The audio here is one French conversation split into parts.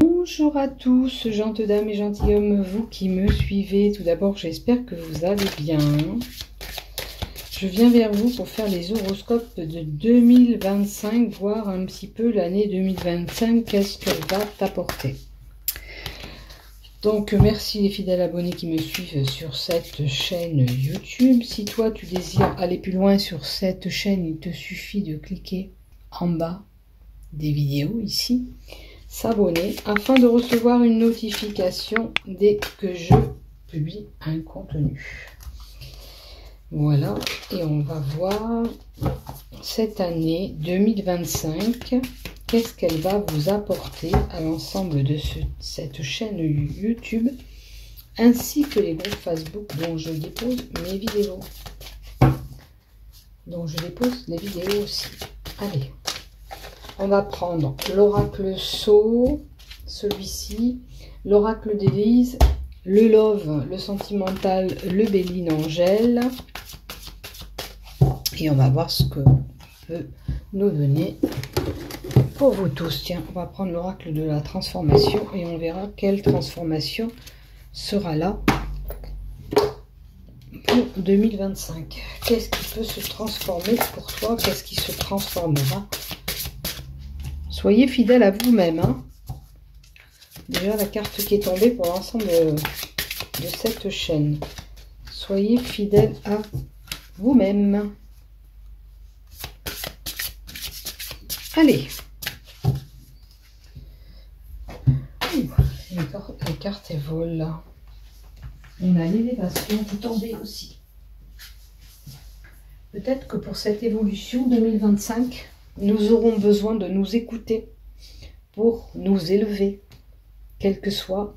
Bonjour à tous, gentes dames et gentilshommes, vous qui me suivez. Tout d'abord, j'espère que vous allez bien. Je viens vers vous pour faire les horoscopes de 2025, voir un petit peu l'année 2025, qu'est-ce qu'elle va t'apporter. Donc, merci les fidèles abonnés qui me suivent sur cette chaîne YouTube. Si toi, tu désires aller plus loin sur cette chaîne, il te suffit de cliquer en bas des vidéos ici, s'abonner afin de recevoir une notification dès que je publie un contenu. Voilà, et on va voir cette année 2025, qu'est-ce qu'elle va vous apporter à l'ensemble de cette chaîne YouTube, ainsi que les groupes Facebook dont je dépose mes vidéos. Donc je dépose les vidéos aussi. Allez, on va prendre l'oracle Sceau, celui-ci, l'oracle d'Élise, le Love, le sentimental, le Béline Angèle. Et on va voir ce que peut nous donner pour vous tous. Tiens, on va prendre l'oracle de la transformation et on verra quelle transformation sera là pour 2025. Qu'est-ce qui peut se transformer pour toi? Qu'est-ce qui se transformera? Soyez fidèles à vous-même. Hein. Déjà, la carte qui est tombée pour l'ensemble de cette chaîne. Soyez fidèles à vous-même. Allez. Les cartes elles volent là. On a l'élévation qui est tombée aussi. Peut-être que pour cette évolution 2025, nous aurons besoin de nous écouter pour nous élever. Quelle que soit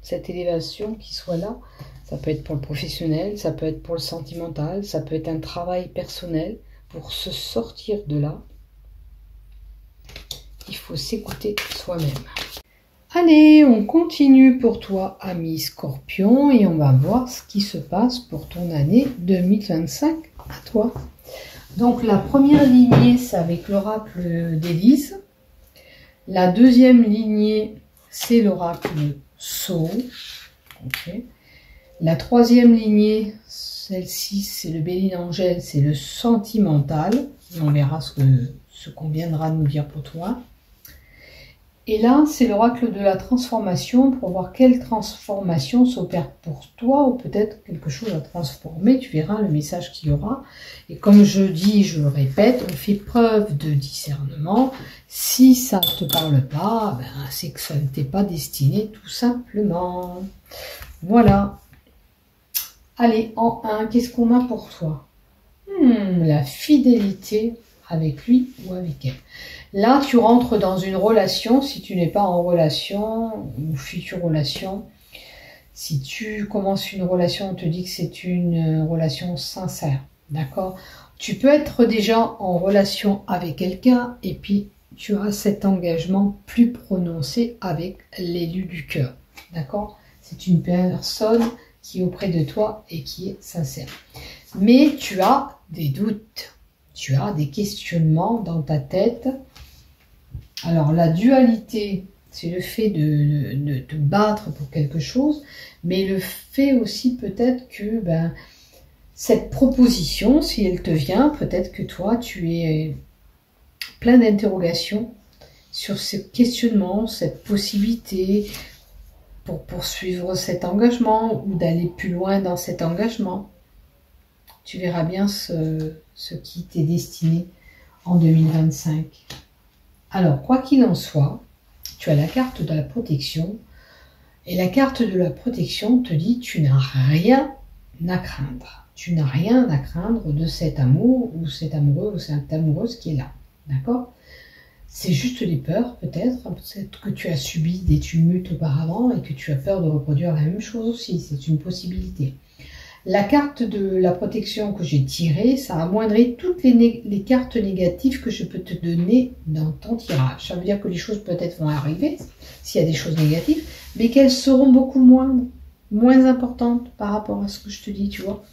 cette élévation qui soit là, ça peut être pour le professionnel, ça peut être pour le sentimental, ça peut être un travail personnel. Pour se sortir de là, il faut s'écouter soi-même. Allez, on continue pour toi, ami Scorpion, et on va voir ce qui se passe pour ton année 2025 à toi. Donc la première lignée, c'est avec l'oracle d'Élise. La deuxième lignée, c'est l'oracle Sceau. Okay. La troisième lignée, celle-ci, c'est le Béline Angèle, c'est le sentimental. Et on verra ce qu'on viendra nous dire pour toi. Et là, c'est l'oracle de la transformation pour voir quelle transformation s'opère pour toi ou peut-être quelque chose à transformer. Tu verras le message qu'il y aura. Et comme je dis, je le répète, on fait preuve de discernement. Si ça ne te parle pas, ben, c'est que ça ne t'est pas destiné tout simplement. Voilà. Allez, en 1, qu'est-ce qu'on a pour toi? La fidélité avec lui ou avec elle. Là, tu rentres dans une relation, si tu n'es pas en relation, ou future relation. Si tu commences une relation, on te dit que c'est une relation sincère, d'accord? Tu peux être déjà en relation avec quelqu'un, et puis tu as cet engagement plus prononcé avec l'élu du cœur, d'accord? C'est une personne qui est auprès de toi et qui est sincère. Mais tu as des doutes, tu as des questionnements dans ta tête. Alors la dualité, c'est le fait de te battre pour quelque chose, mais le fait aussi peut-être que cette proposition, si elle te vient, peut-être que toi tu es plein d'interrogations sur ce questionnement, cette possibilité pour poursuivre cet engagement ou d'aller plus loin dans cet engagement. Tu verras bien ce qui t'est destiné en 2025. Alors, quoi qu'il en soit, tu as la carte de la protection. Et la carte de la protection te dit tu n'as rien à craindre. Tu n'as rien à craindre de cet amour ou cet amoureux ou cette amoureuse qui est là. D'accord? C'est juste des peurs peut-être. Peut-être que tu as subi des tumultes auparavant et que tu as peur de reproduire la même chose aussi. C'est une possibilité. La carte de la protection que j'ai tirée, ça amoindrit toutes les cartes négatives que je peux te donner dans ton tirage. Ça veut dire que les choses peut-être vont arriver, s'il y a des choses négatives, mais qu'elles seront beaucoup moins importantes par rapport à ce que je te dis, tu vois.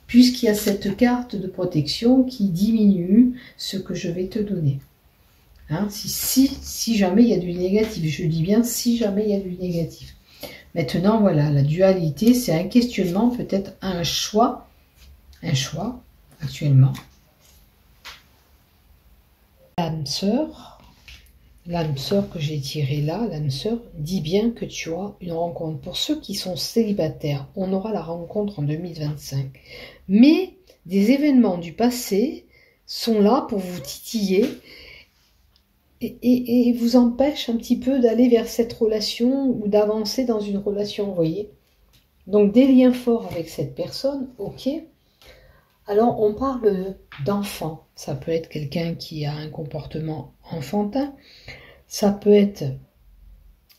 Puisqu'il y a cette carte de protection qui diminue ce que je vais te donner. Hein, si jamais il y a du négatif. Je dis bien si jamais il y a du négatif. Maintenant, voilà, la dualité, c'est un questionnement, peut-être un choix actuellement. L'âme sœur que j'ai tirée là, l'âme sœur, dit bien que tu as une rencontre. Pour ceux qui sont célibataires, on aura la rencontre en 2025. Mais des événements du passé sont là pour vous titiller et vous empêchent un petit peu d'aller vers cette relation ou d'avancer dans une relation, vous voyez. Donc des liens forts avec cette personne, ok. Alors, on parle d'enfant. Ça peut être quelqu'un qui a un comportement enfantin. Ça peut être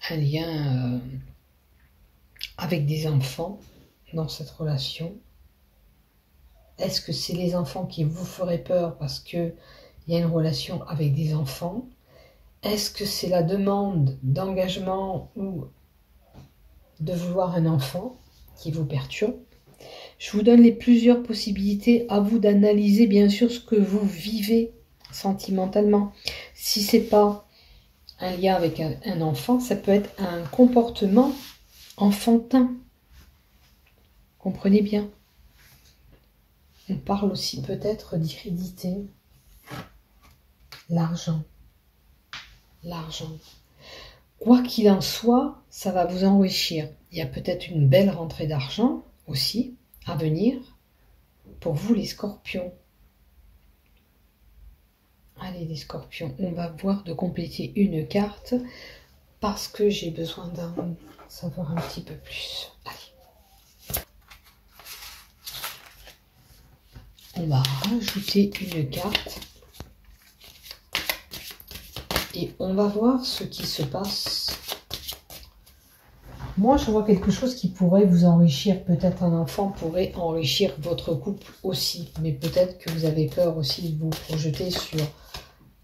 un lien avec des enfants dans cette relation. Est-ce que c'est les enfants qui vous feraient peur parce qu'il y a une relation avec des enfants? Est-ce que c'est la demande d'engagement ou de vouloir un enfant qui vous perturbe? Je vous donne les plusieurs possibilités, à vous d'analyser bien sûr ce que vous vivez sentimentalement. Si c'est pas un lien avec un enfant, ça peut être un comportement enfantin. Comprenez bien. On parle aussi peut-être d'hérédité. L'argent. L'argent. Quoi qu'il en soit, ça va vous enrichir. Il y a peut-être une belle rentrée d'argent aussi à venir pour vous les scorpions. Allez les scorpions, on va voir de compléter une carte parce que j'ai besoin d'en savoir un petit peu plus. Allez. On va rajouter une carte et on va voir ce qui se passe. Moi, je vois quelque chose qui pourrait vous enrichir. Peut-être un enfant pourrait enrichir votre couple aussi. Mais peut-être que vous avez peur aussi de vous projeter sur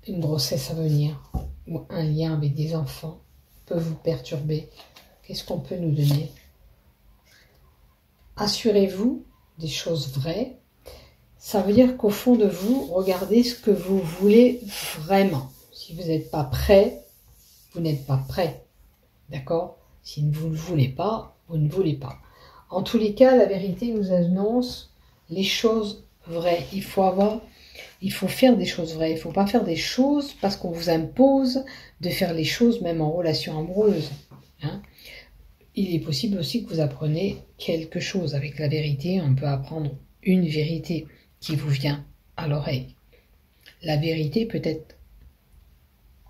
une grossesse à venir. Ou un lien avec des enfants peut vous perturber. Qu'est-ce qu'on peut nous donner? Assurez-vous des choses vraies. Ça veut dire qu'au fond de vous, regardez ce que vous voulez vraiment. Si vous n'êtes pas prêt, vous n'êtes pas prêt. D'accord? Si vous ne le voulez pas, vous ne voulez pas. En tous les cas, la vérité nous annonce les choses vraies. Il faut faire des choses vraies. Il ne faut pas faire des choses parce qu'on vous impose de faire les choses même en relation amoureuse. Hein. Il est possible aussi que vous appreniez quelque chose. Avec la vérité, on peut apprendre une vérité qui vous vient à l'oreille. La vérité peut être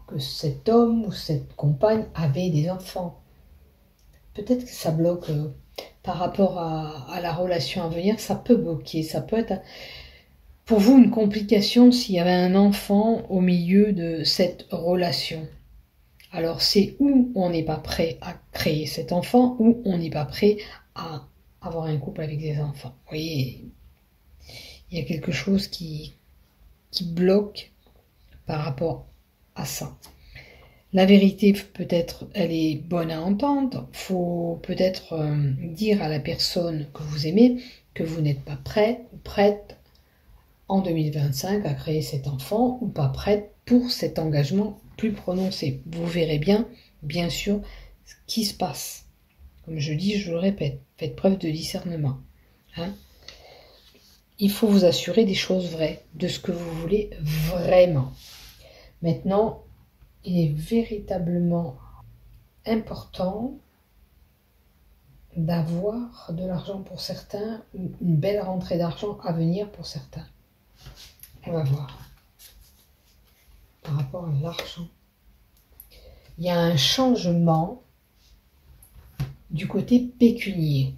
que cet homme ou cette compagne avait des enfants. Peut-être que ça bloque par rapport à la relation à venir, ça peut bloquer, ça peut être pour vous une complication s'il y avait un enfant au milieu de cette relation. Alors c'est où on n'est pas prêt à créer cet enfant, ou on n'est pas prêt à avoir un couple avec des enfants. Vous voyez, il y a quelque chose qui bloque par rapport à ça. La vérité, peut-être, elle est bonne à entendre. Il faut peut-être dire à la personne que vous aimez que vous n'êtes pas prêt ou prête en 2025 à créer cet enfant ou pas prête pour cet engagement plus prononcé. Vous verrez bien sûr, ce qui se passe. Comme je dis, je le répète, faites preuve de discernement. Hein? Il faut vous assurer des choses vraies, de ce que vous voulez vraiment. Maintenant, il est véritablement important d'avoir de l'argent pour certains ou une belle rentrée d'argent à venir pour certains. On va voir. Par rapport à l'argent, il y a un changement du côté pécunier.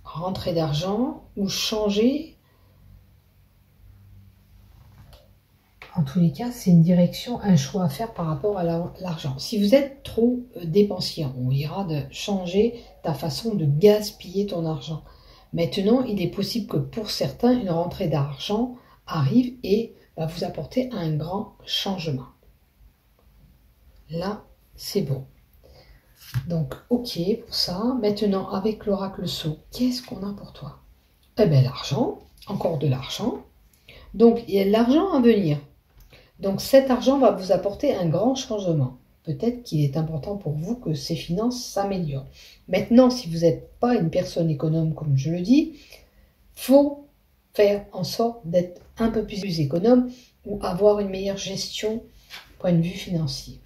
Rentrée d'argent ou changer. En tous les cas, c'est une direction, un choix à faire par rapport à l'argent. Si vous êtes trop dépensier, on ira de changer ta façon de gaspiller ton argent. Maintenant, il est possible que pour certains, une rentrée d'argent arrive et va vous apporter un grand changement. Là, c'est bon. Donc, ok pour ça. Maintenant, avec l'oracle Sceau, qu'est-ce qu'on a pour toi? Eh bien, l'argent, encore de l'argent. Donc, il y a de l'argent à venir. Donc cet argent va vous apporter un grand changement. Peut-être qu'il est important pour vous que ces finances s'améliorent. Maintenant, si vous n'êtes pas une personne économe, comme je le dis, faut faire en sorte d'être un peu plus économe ou avoir une meilleure gestion point de vue financier.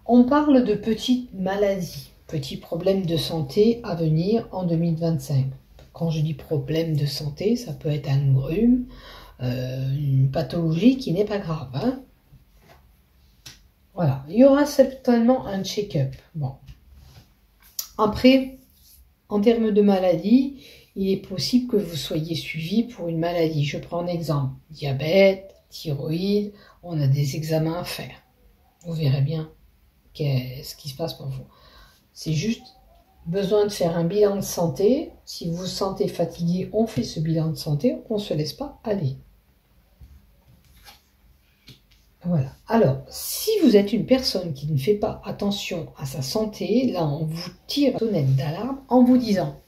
On parle de petites maladies, petits problèmes de santé à venir en 2025. Quand je dis problème de santé, ça peut être un rhume, une pathologie qui n'est pas grave. Hein. Voilà, il y aura certainement un check-up. Bon. Après, en termes de maladie, il est possible que vous soyez suivi pour une maladie. Je prends un exemple, diabète, thyroïde, on a des examens à faire. Vous verrez bien ce qui se passe pour vous. C'est juste besoin de faire un bilan de santé. Si vous vous sentez fatigué, on fait ce bilan de santé, on ne se laisse pas aller. Voilà. Alors, si vous êtes une personne qui ne fait pas attention à sa santé, là, on vous tire la sonnette d'alarme en vous disant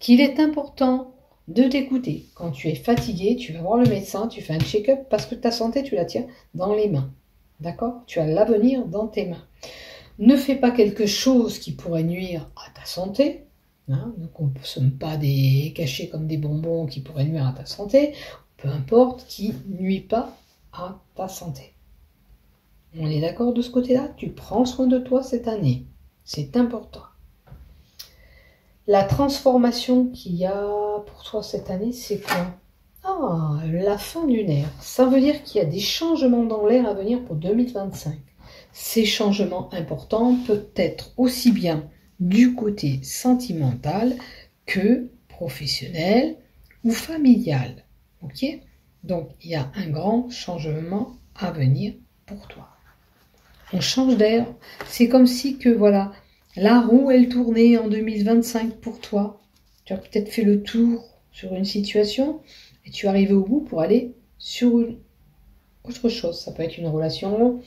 qu'il est important de t'écouter. Quand tu es fatigué, tu vas voir le médecin, tu fais un check-up parce que ta santé, tu la tiens dans les mains. D'accord? Tu as l'avenir dans tes mains. Ne fais pas quelque chose qui pourrait nuire à ta santé. Hein, ne consomme pas des cachets comme des bonbons qui pourraient nuire à ta santé. Peu importe, qui ne nuit pas à ta santé. On est d'accord de ce côté-là? Tu prends soin de toi cette année. C'est important. La transformation qu'il y a pour toi cette année, c'est quoi? Ah, la fin lunaire. Ça veut dire qu'il y a des changements dans l'air à venir pour 2025. Ces changements importants peuvent être aussi bien du côté sentimental que professionnel ou familial. Ok? Donc, il y a un grand changement à venir pour toi. On change d'air. C'est comme si que, voilà, la roue, elle tournait en 2025 pour toi. Tu as peut-être fait le tour sur une situation et tu es arrivé au bout pour aller sur une autre chose. Ça peut être une relation.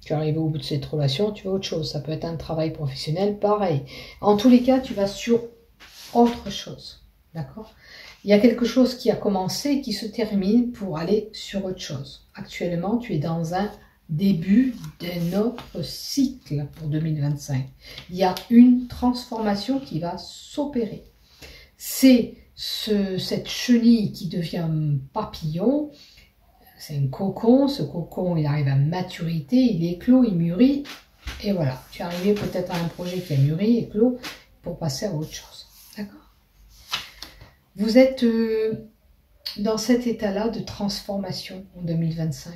Tu es arrivé au bout de cette relation, tu vas autre chose. Ça peut être un travail professionnel, pareil. En tous les cas, tu vas sur autre chose. D'accord? Il y a quelque chose qui a commencé et qui se termine pour aller sur autre chose. Actuellement, tu es dans un début d'un autre cycle pour 2025. Il y a une transformation qui va s'opérer. C'est cette chenille qui devient papillon. C'est un cocon. Ce cocon, il arrive à maturité, il éclot, il mûrit. Et voilà, tu es arrivé peut-être à un projet qui a mûri, éclos, pour passer à autre chose. D'accord? Vous êtes dans cet état-là de transformation en 2025.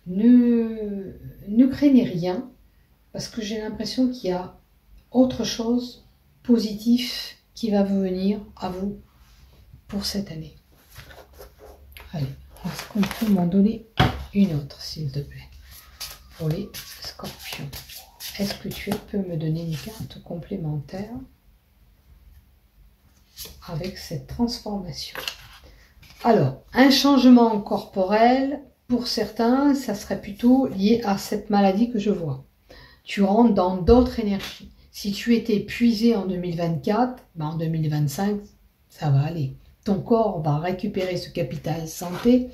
Ne craignez rien, parce que j'ai l'impression qu'il y a autre chose positif qui va venir à vous pour cette année. Allez, est-ce qu'on peut m'en donner une autre, s'il te plaît, pour les scorpions? Est-ce que tu peux me donner une carte complémentaire avec cette transformation? Alors, un changement corporel, pour certains, ça serait plutôt lié à cette maladie que je vois. Tu rentres dans d'autres énergies. Si tu étais épuisé en 2024, ben en 2025, ça va aller. Ton corps va récupérer ce capital santé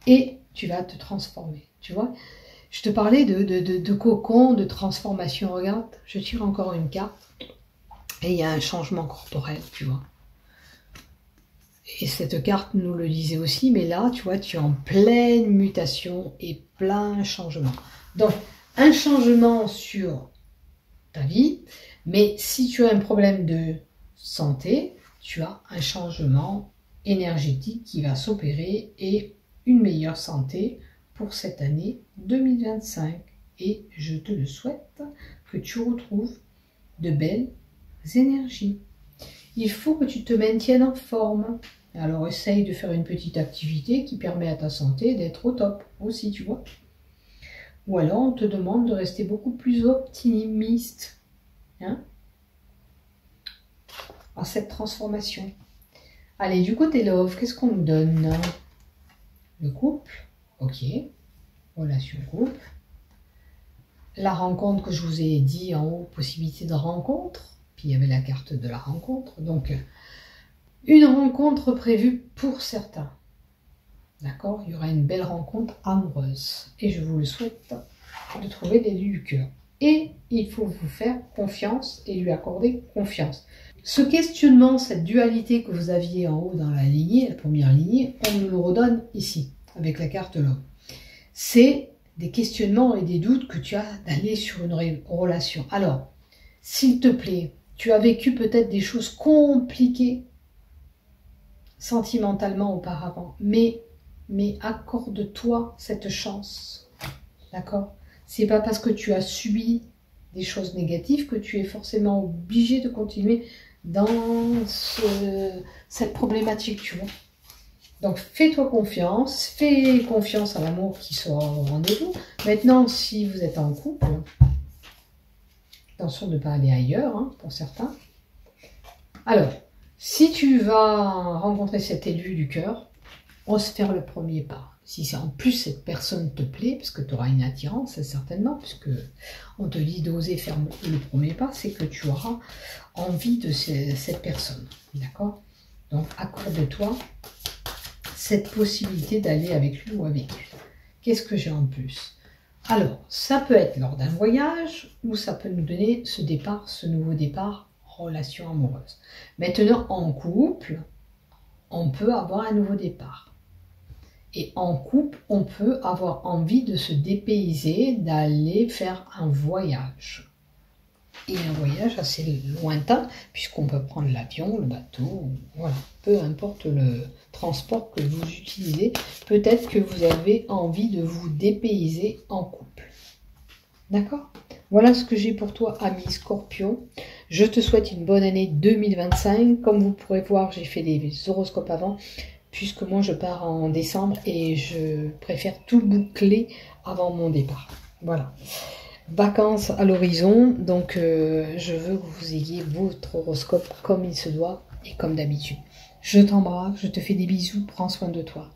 et tu vas te transformer. Tu vois, je te parlais de cocon, de transformation. Regarde, je tire encore une carte et il y a un changement corporel, tu vois. Et cette carte nous le disait aussi, mais là, tu vois, tu es en pleine mutation et plein changement. Donc, un changement sur ta vie, mais si tu as un problème de santé, tu as un changement énergétique qui va s'opérer et une meilleure santé pour cette année 2025. Et je te le souhaite que tu retrouves de belles énergies. Il faut que tu te maintiennes en forme. Alors, essaye de faire une petite activité qui permet à ta santé d'être au top aussi, tu vois. Ou alors, on te demande de rester beaucoup plus optimiste hein, à cette transformation. Allez, du côté love, qu'est-ce qu'on me donne? Le couple, ok. Relation couple. La rencontre que je vous ai dit en haut, possibilité de rencontre. Puis il y avait la carte de la rencontre. Donc, une rencontre prévue pour certains. D'accord? Il y aura une belle rencontre amoureuse. Et je vous le souhaite de trouver l'élu du cœur. Et il faut vous faire confiance et lui accorder confiance. Ce questionnement, cette dualité que vous aviez en haut dans la lignée, la première lignée, on nous le redonne ici, avec la carte l'homme. C'est des questionnements et des doutes que tu as d'aller sur une relation. Alors, s'il te plaît, tu as vécu peut-être des choses compliquées sentimentalement auparavant, mais accorde-toi cette chance, d'accord? C'est pas parce que tu as subi des choses négatives que tu es forcément obligé de continuer dans cette problématique, tu vois. Donc fais-toi confiance, fais confiance à l'amour qui sera au rendez-vous. Maintenant, si vous êtes en couple, attention de ne pas aller ailleurs, hein, pour certains. Alors, si tu vas rencontrer cet élu du cœur, ose faire le premier pas. Si en plus cette personne te plaît, parce que tu auras une attirance, certainement, puisque on te dit d'oser faire le premier pas, c'est que tu auras envie de cette personne. D'accord? Donc accorde-toi cette possibilité d'aller avec lui ou avec elle. Qu'est-ce que j'ai en plus? Alors, ça peut être lors d'un voyage, ou ça peut nous donner ce départ, ce nouveau départ, relation amoureuse. Maintenant, en couple, on peut avoir un nouveau départ. Et en couple, on peut avoir envie de se dépayser, d'aller faire un voyage. Et un voyage assez lointain, puisqu'on peut prendre l'avion, le bateau, voilà. Peu importe le transport que vous utilisez, peut-être que vous avez envie de vous dépayser en couple. D'accord? Voilà ce que j'ai pour toi, ami Scorpion. Je te souhaite une bonne année 2025. Comme vous pourrez voir, j'ai fait des horoscopes avant, puisque moi je pars en décembre et je préfère tout boucler avant mon départ. Voilà. Vacances à l'horizon, donc je veux que vous ayez votre horoscope comme il se doit et comme d'habitude. Je t'embrasse, je te fais des bisous, prends soin de toi.